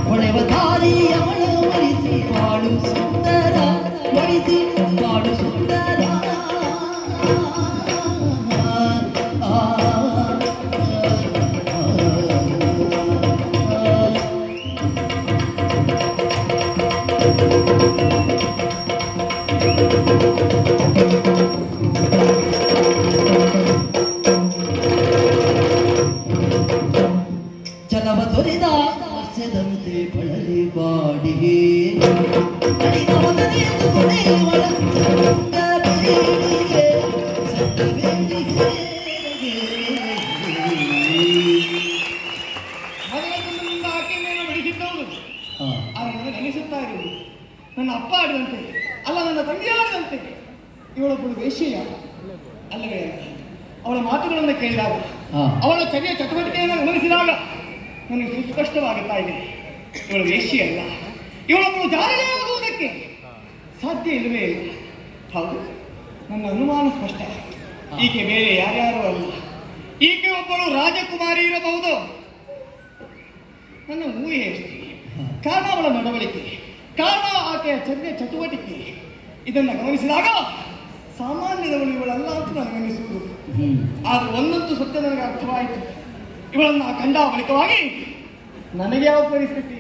ಹೊಳೆವ ದಾರಿ ಅವಳ ವರಿಸಿ ಬಾಳು ಸುಂದರ ವರಿಸಿ ಬಾಳು ಸುಂದರ ಜನವ ತೊರೆದ ಹಾಸ್ಯದಂತೆ ಬಳಲಿ ಬಾಡಿಗೆ ನೆನೆಸುತ್ತಾ ಇರುವುದು ನನ್ನ ಅಪ್ಪ ಆಡಿದಂತೆ ಅಲ್ಲ, ನನ್ನ ತಂಗಿ ಆಡಿದಂತೆ ಇವಳೊಬ್ಬಳು ವೇಶ್ಯೆಯ ಅಲ್ಲವೇ? ಅವಳ ಮಾತುಗಳನ್ನು ಕೇಳಿದಾಗ, ಅವಳ ಚರ್ಯ ಚಟುವಟಿಕೆಯನ್ನು ಗಮನಿಸಿದಾಗ ನನಗೆ ಸುಸ್ಪಷ್ಟವಾಗುತ್ತಾ ಇದೆ, ಇವಳು ವೇಶ್ಯೆಯಲ್ಲ, ಇವಳೊಬ್ಬಳು ಜಾರಿಗೆ ಆಗುವುದಕ್ಕೆ ಸಾಧ್ಯ ಇಲ್ಲವೇ ಇಲ್ಲ. ಹೌದು, ನನ್ನ ಅನುಮಾನ ಸ್ಪಷ್ಟ. ಈಕೆ ಬೇರೆ ಯಾರ್ಯಾರು ಅಲ್ಲ, ಈಕೆ ಒಬ್ಬಳು ರಾಜಕುಮಾರಿ ಇರಬಹುದು. ನನ್ನ ಊಹೆ ಅಷ್ಟೇ. ಕಾರಣ ಅವಳ ನಡವಳಿಕೆ, ಕಾರಣ ಆಕೆಯ ಚರ್ಯ ಚಟುವಟಿಕೆ. ಇದನ್ನು ಗಮನಿಸಿದಾಗ ಸಾಮಾನ್ಯದವಳು ಇವಳಲ್ಲ ಅಂತ ನನಗನ್ನಿಸುವುದು. ಆದ್ರೆ ಒಂದಂತೂ ಸತ್ಯ ನನಗೆ ಅರ್ಥವಾಯಿತು. ಇವಳನ್ನು ಕಂಡ ಬಳಿಕವಾಗಿ ನನಗೆ ಯಾವ ಪರಿಸ್ಥಿತಿ,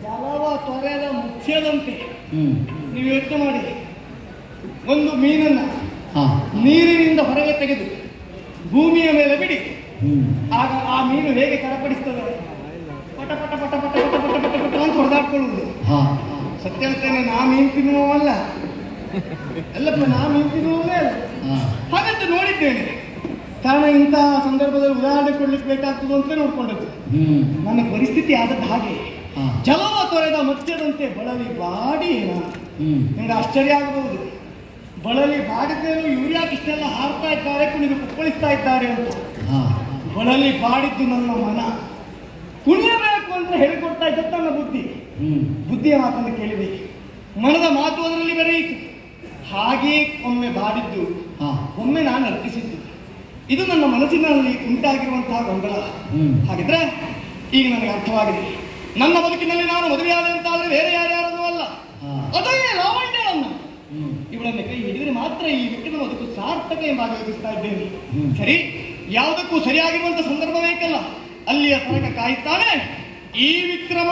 ಜಲವ ತೊರೆದ ಮುಚ್ಚದಂತೆ. ನೀವು ಯೋಚನೆ ಮಾಡಿ, ಒಂದು ಮೀನನ್ನ ನೀರಿನಿಂದ ಹೊರಗೆ ತೆಗೆದು ಭೂಮಿಯ ಮೇಲೆ ಬಿಡಿ, ಆಗ ಆ ಮೀನು ಹೇಗೆ ಕರಪಡಿಸ್ತದೆ? ಪಟ ಪಟ ಪಟ ಪಟ ಪಟ ಪಟ ಪಟ ಪಟ ಅಂತ ಹೊಡೆದಾಡ್ಕೊಳ್ಳುವುದು. ಸತ್ಯ ಹೇಳ್ತೇನೆ, ನಾ ಮೀನು ತಿನ್ನುವಲ್ಲ, ಎಲ್ಲಪ್ಪ ನಾ ಮೀನು ತಿನ್ನುವೇ ಅಲ್ಲ. ಹಾಗಂತ ನೋಡಿದ್ದೇನೆ. ಕಾರಣ ಇಂತಹ ಸಂದರ್ಭದಲ್ಲಿ ಉದಾಹರಣೆ ಕೊಡ್ಲಿಕ್ಕೆ ಬೇಕಾಗ್ತದೆ ಅಂತ ನೋಡ್ಕೊಂಡದ್ದು. ನನ್ನ ಪರಿಸ್ಥಿತಿ ಆದದ್ದು ಹಾಗೆ. ಜಲವ ತೊರೆದ ಮತ್ಸ್ಯದಂತೆ ಬಳಲಿ ಬಾಡಿ. ನಿಮ್ಗೆ ಆಶ್ಚರ್ಯ ಆಗಬಹುದು, ಬಳಲಿ ಬಾಡಿದ್ದೇನು ಇವ್ರು ಯಾಕೆ ಇಷ್ಟೆಲ್ಲ ಹಾರ್ತಾ ಇದ್ದಾರೆ, ಕುಣಿದು ಕುಪ್ಪಳಿಸ್ತಾ ಇದ್ದಾರೆ ಅಂತ. ಬಳಲಿ ಬಾಡಿದ್ದು ನನ್ನ ಮನ. ಕುಣಿಯಬೇಕು ಅಂತ ಹೇಳಿಕೊಡ್ತಾ ಇದ್ದ ನನ್ನ ಬುದ್ಧಿ. ಬುದ್ಧಿಯ ಮಾತನ್ನು ಕೇಳಿದೆ, ಮನದ ಮಾತು ಅದರಲ್ಲಿ ಬೆರೆಯಿತು. ಹಾಗೇ ಒಮ್ಮೆ ಬಾಡಿದ್ದು, ಒಮ್ಮೆ ನಾನು ಅರ್ಪಿಸಿದ್ದು. ಇದು ನನ್ನ ಮನಸ್ಸಿನಲ್ಲಿ ಉಂಟಾಗಿರುವಂತಹ ಗೊಂದಲ. ಹಾಗಿದ್ರೆ ಈಗ ನನಗೆ ಅರ್ಥವಾಗಿದೆ. ನನ್ನ ಬದುಕಿನಲ್ಲಿ ನಾನು ಮದುವೆಯಾದ ಅಂತಾದ್ರೆ ಬೇರೆ ಯಾರ್ಯಾರದು ಅಲ್ಲ, ಅದೇ ಲಾವಣ್ಯಳನ್ನ. ಇವಳನ್ನು ಕೈ ಹಿಡಿದರೆ ಮಾತ್ರ ಈ ವ್ಯಕ್ತಿನ ಬದುಕು ಸಾರ್ಥಕ ಎಂಬ ಯೋಚಿಸ್ತಾ ಇದ್ದೇನೆ. ಸರಿ, ಯಾವುದಕ್ಕೂ ಸರಿಯಾಗಿರುವಂತ ಸಂದರ್ಭ ಬೇಕಲ್ಲ, ಅಲ್ಲಿಯ ತನಕ ಕಾಯುತ್ತಾನೆ ಈ ವಿಕ್ರಮ.